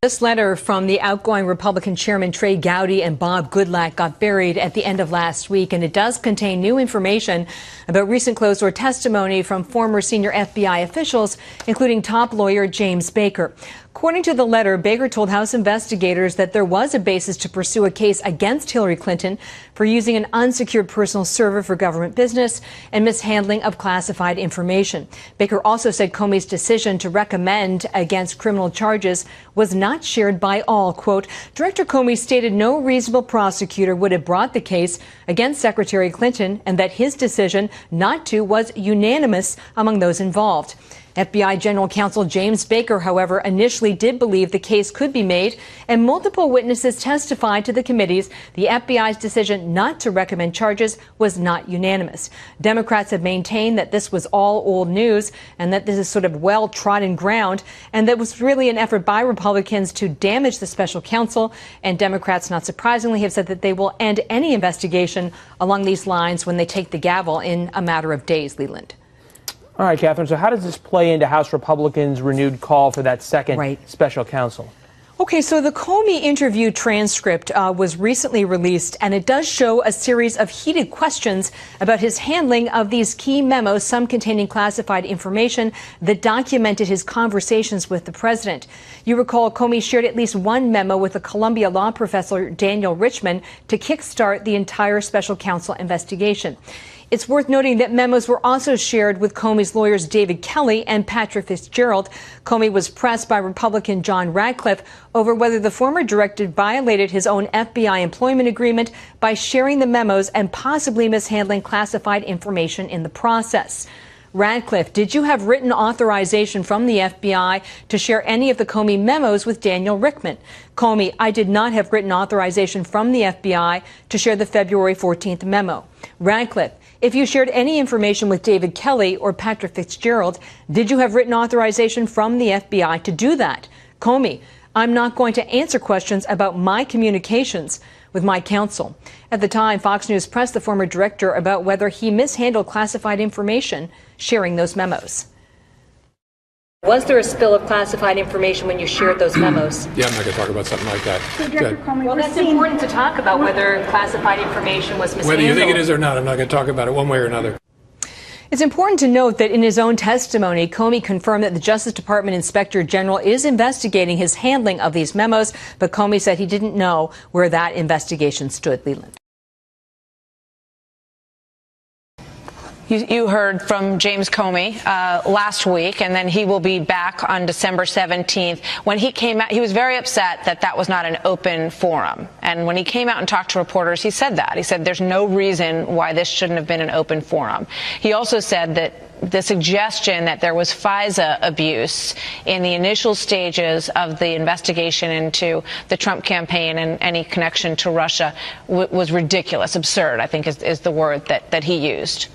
This letter from the outgoing Republican chairman Trey Gowdy and Bob Goodlatte got buried at the end of last week, and it does contain new information about recent closed-door testimony from former senior FBI officials, including top lawyer James Baker. According to the letter, Baker told House investigators that there was a basis to pursue a case against Hillary Clinton for using an unsecured personal server for government business and mishandling of classified information. Baker also said Comey's decision to recommend against criminal charges was not shared by all. Quote, Director Comey stated no reasonable prosecutor would have brought the case against Secretary Clinton and that his decision not to was unanimous among those involved. FBI General Counsel James Baker, however, initially did believe the case could be made, and multiple witnesses testified to the committees the FBI's decision not to recommend charges was not unanimous. Democrats have maintained that this was all old news and that this is sort of well-trodden ground, and that was really an effort by Republicans to damage the special counsel. And Democrats, not surprisingly, have said that they will end any investigation along these lines when they take the gavel in a matter of days. Leland. All right, Catherine, so how does this play into House Republicans' renewed call for that second special counsel? Okay, so the Comey interview transcript was recently released, and it does show a series of heated questions about his handling of these key memos, some containing classified information that documented his conversations with the president. You recall Comey shared at least one memo with a Columbia law professor, Daniel Richman, to kickstart the entire special counsel investigation. It's worth noting that memos were also shared with Comey's lawyers David Kelly and Patrick Fitzgerald. Comey was pressed by Republican John Radcliffe over whether the former director violated his own FBI employment agreement by sharing the memos and possibly mishandling classified information in the process. Radcliffe, did you have written authorization from the FBI to share any of the Comey memos with Daniel Richman? Comey, I did not have written authorization from the FBI to share the February 14th memo. Radcliffe, if you shared any information with David Kelly or Patrick Fitzgerald, did you have written authorization from the FBI to do that? Comey, I'm not going to answer questions about my communications with my counsel. At the time, Fox News pressed the former director about whether he mishandled classified information sharing those memos. Was there a spill of classified information when you shared those memos? Yeah, I'm not going to talk about something like that. So, Director Comey, well, that's important to talk about whether classified information was mishandled. Whether you think it is or not, I'm not going to talk about it one way or another. It's important to note that in his own testimony, Comey confirmed that the Justice Department Inspector General is investigating his handling of these memos, but Comey said he didn't know where that investigation stood. Leland. You heard from James Comey last week, and then he will be back on December 17th. When he came out, he was very upset that that was not an open forum. And when he came out and talked to reporters, he said that. He said there's no reason why this shouldn't have been an open forum. He also said that the suggestion that there was FISA abuse in the initial stages of the investigation into the Trump campaign and any connection to Russia was ridiculous, absurd, I think is the word that he used.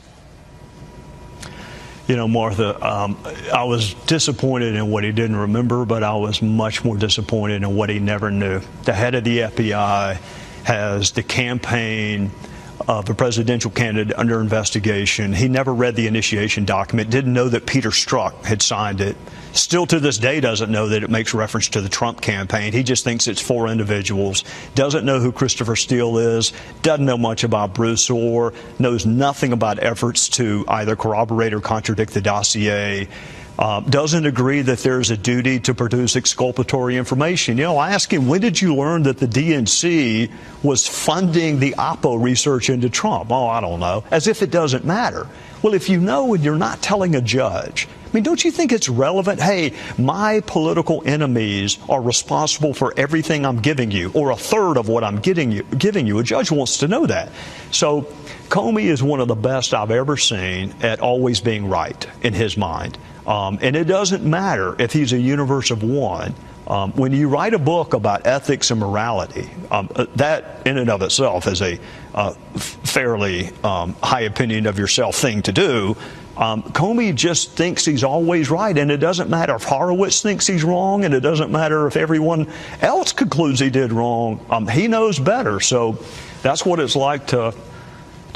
You know, Martha, I was disappointed in what he didn't remember, but I was much more disappointed in what he never knew. The head of the FBI has the campaign of a presidential candidate under investigation. He never read the initiation document, didn't know that Peter Strzok had signed it. Still to this day doesn't know that it makes reference to the Trump campaign. He just thinks it's 4 individuals, doesn't know who Christopher Steele is, doesn't know much about Bruce Orr, knows nothing about efforts to either corroborate or contradict the dossier. Doesn't agree that there's a duty to produce exculpatory information. You know, I asked him, when did you learn that the DNC was funding the Oppo research into Trump? Oh, I don't know. As if it doesn't matter. Well, if you know and you're not telling a judge, I mean, don't you think it's relevant? Hey, my political enemies are responsible for everything I'm giving you, or a third of what I'm giving you. A judge wants to know that. So Comey is one of the best I've ever seen at always being right in his mind. And it doesn't matter if he's a universe of one. When you write a book about ethics and morality, that in and of itself is a fairly high opinion of yourself thing to do. Comey just thinks he's always right, and it doesn't matter if Horowitz thinks he's wrong, and it doesn't matter if everyone else concludes he did wrong. He knows better, so that's what it's like to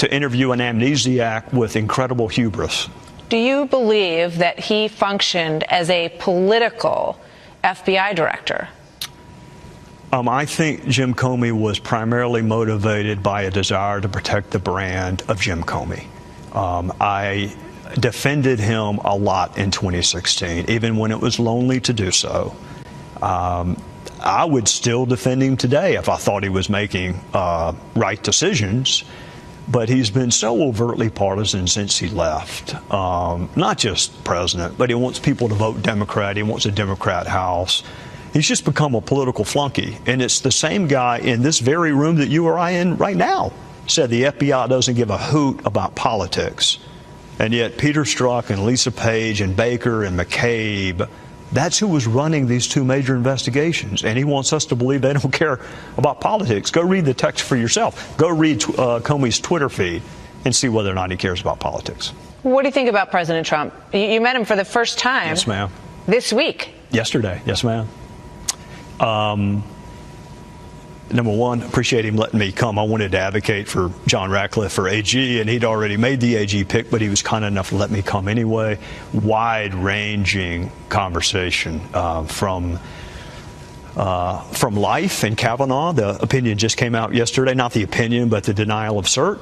interview an amnesiac with incredible hubris. Do you believe that he functioned as a political FBI director? I think Jim Comey was primarily motivated by a desire to protect the brand of Jim Comey. I defended him a lot in 2016, even when it was lonely to do so. I would still defend him today if I thought he was making right decisions. But he's been so overtly partisan since he left. Not just president, but he wants people to vote Democrat. He wants a Democrat House. He's just become a political flunky. And it's the same guy in this very room that you or I in right now said the FBI doesn't give a hoot about politics. And yet Peter Strzok and Lisa Page and Baker and McCabe, that's who was running these two major investigations. And he wants us to believe they don't care about politics. Go read the text for yourself. Go read Comey's Twitter feed and see whether or not he cares about politics. What do you think about President Trump? You met him for the first time. Yes, ma'am. This week. Yesterday. Yes, ma'am. Number one, appreciate him letting me come. I wanted to advocate for John Ratcliffe for AG, and he'd already made the AG pick, but he was kind enough to let me come anyway. Wide-ranging conversation from life and Kavanaugh. The opinion just came out yesterday. Not the opinion, but the denial of cert.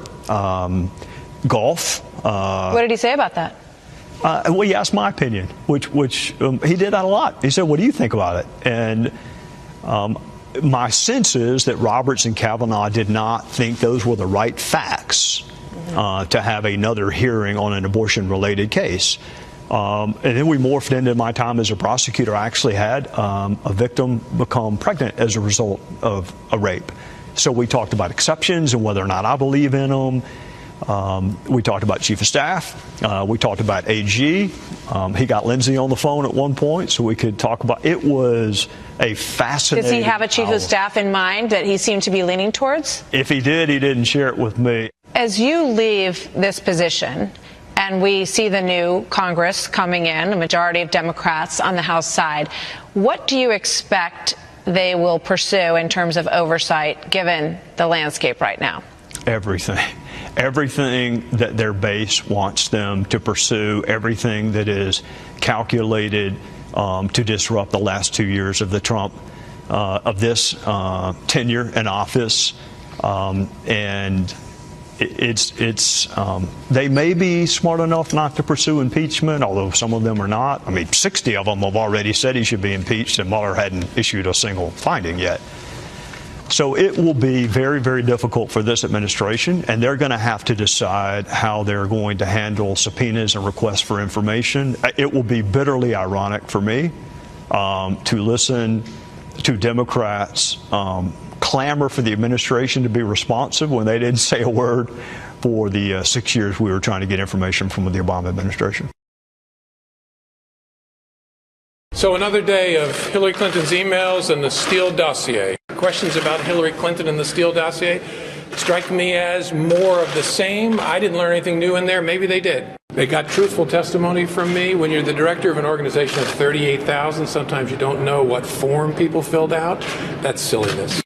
Golf. What did he say about that? Well, he asked my opinion, which he did that a lot. He said, "What do you think about it?" And my sense is that Roberts and Kavanaugh did not think those were the right facts to have another hearing on an abortion-related case. And then we morphed into my time as a prosecutor. I actually had a victim become pregnant as a result of a rape. So we talked about exceptions and whether or not I believe in them. We talked about Chief of Staff. We talked about AG. He got Lindsay on the phone at one point so we could talk about it. Was a fascinating. Does he have a Chief of Staff in mind that he seemed to be leaning towards? If he did, he didn't share it with me. As you leave this position and we see the new Congress coming in, a majority of Democrats on the House side, what do you expect they will pursue in terms of oversight given the landscape right now? Everything. Everything that their base wants them to pursue, everything that is calculated to disrupt the last 2 years of the Trump, of this tenure in office. And they may be smart enough not to pursue impeachment, although some of them are not. I mean, 60 of them have already said he should be impeached, and Mueller hadn't issued a single finding yet. So it will be very, very difficult for this administration, and they're going to have to decide how they're going to handle subpoenas and requests for information. It will be bitterly ironic for me to listen to Democrats clamor for the administration to be responsive when they didn't say a word for the 6 years we were trying to get information from the Obama administration. So another day of Hillary Clinton's emails and the Steele dossier. Questions about Hillary Clinton and the Steele dossier strike me as more of the same. I didn't learn anything new in there. Maybe they did. They got truthful testimony from me. When you're the director of an organization of 38,000, sometimes you don't know what form people filled out. That's silliness.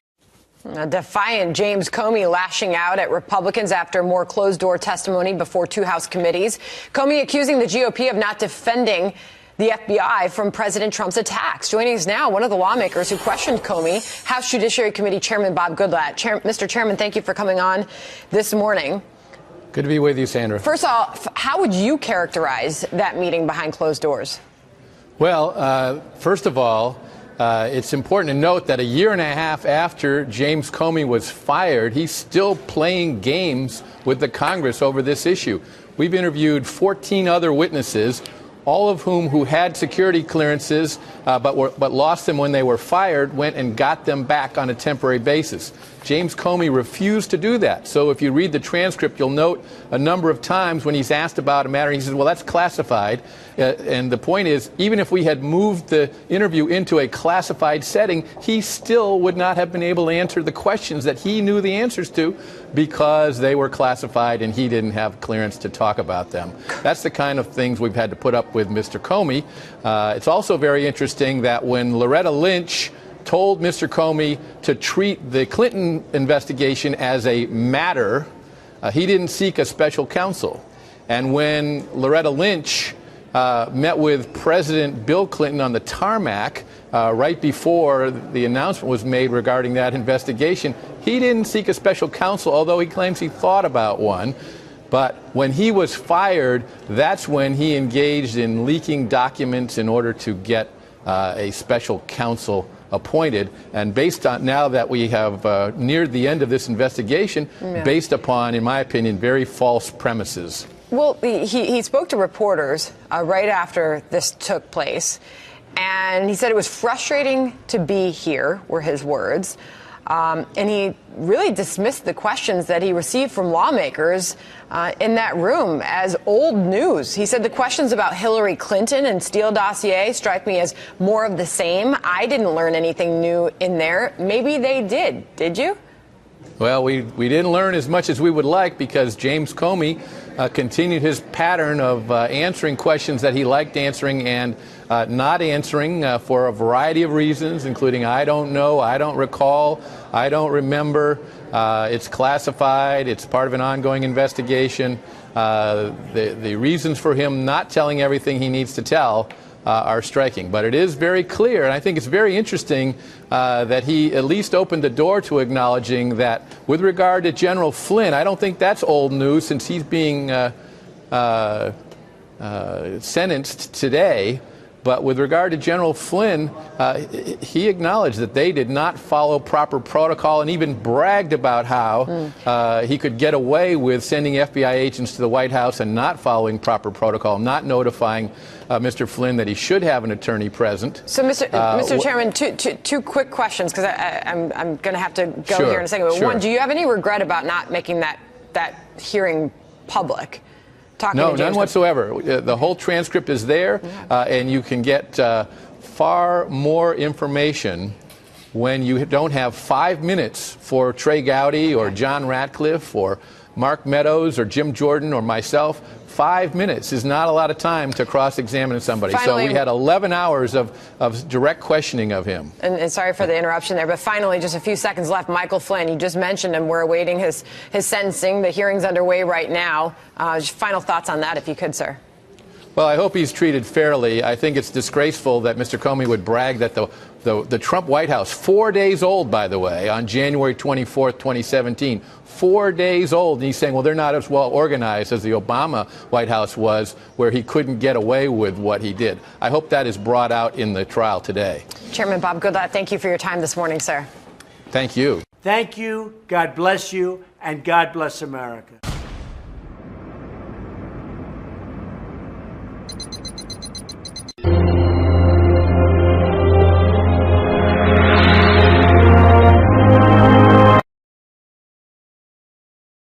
A defiant James Comey lashing out at Republicans after more closed-door testimony before two House committees. Comey accusing the GOP of not defending the FBI from President Trump's attacks. Joining us now, one of the lawmakers who questioned Comey, House Judiciary Committee Chairman Bob Goodlatte. Mr. Chairman, thank you for coming on this morning. Good to be with you, Sandra. First off, how would you characterize that meeting behind closed doors? Well, first of all, it's important to note that a year and a half after James Comey was fired, he's still playing games with the Congress over this issue. We've interviewed 14 other witnesses, all of whom who had security clearances but lost them when they were fired, went and got them back on a temporary basis. James Comey refused to do that. So if you read the transcript, you'll note a number of times when he's asked about a matter, he says, well, that's classified. And the point is, even if we had moved the interview into a classified setting, he still would not have been able to answer the questions that he knew the answers to because they were classified and he didn't have clearance to talk about them. That's the kind of things we've had to put up with Mr. Comey. It's also very interesting that when Loretta Lynch told Mr. Comey to treat the Clinton investigation as a matter, he didn't seek a special counsel. And when Loretta Lynch met with President Bill Clinton on the tarmac right before the announcement was made regarding that investigation. He didn't seek a special counsel, although he claims he thought about one. But when he was fired, that's when he engaged in leaking documents in order to get a special counsel appointed. And based on, now that we have neared the end of this investigation, based upon, in my opinion, very false premises. Well, he spoke to reporters right after this took place, and he said it was frustrating to be here, were his words. And he really dismissed the questions that he received from lawmakers in that room as old news. He said the questions about Hillary Clinton and Steele dossier strike me as more of the same. I didn't learn anything new in there. Maybe they did. Did you? Well, we didn't learn as much as we would like, because James Comey continued his pattern of answering questions that he liked answering and not answering for a variety of reasons, including I don't know, I don't recall, I don't remember, it's classified, it's part of an ongoing investigation. The reasons for him not telling everything he needs to tell are striking. But it is very clear, and I think it's very interesting that he at least opened the door to acknowledging that with regard to General Flynn, I don't think that's old news, since he's being sentenced today. But with regard to General Flynn, he acknowledged that they did not follow proper protocol, and even bragged about how he could get away with sending FBI agents to the White House and not following proper protocol, not notifying Mr. Flynn that he should have an attorney present. So, Mr. Chairman, two quick questions, because I'm going to have to go here in a second. But one, do you have any regret about not making that hearing public? No, none whatsoever. The whole transcript is there, and you can get far more information when you don't have 5 minutes for Trey Gowdy or John Ratcliffe or Mark Meadows or Jim Jordan or myself. 5 minutes is not a lot of time to cross-examine somebody. Finally, so we had 11 hours of direct questioning of him. And sorry for the interruption there, but finally, just a few seconds left. Michael Flynn, you just mentioned him. We're awaiting his sentencing. The hearing's underway right now. Just final thoughts on that, if you could, sir. Well, I hope he's treated fairly. I think it's disgraceful that Mr. Comey would brag that the Trump White House, 4 days old, by the way, on January 24th, 2017, 4 days old. And he's saying, well, they're not as well organized as the Obama White House was, where he couldn't get away with what he did. I hope that is brought out in the trial today. Chairman Bob Goodlatte, thank you for your time this morning, sir. Thank you. Thank you. God bless you. And God bless America.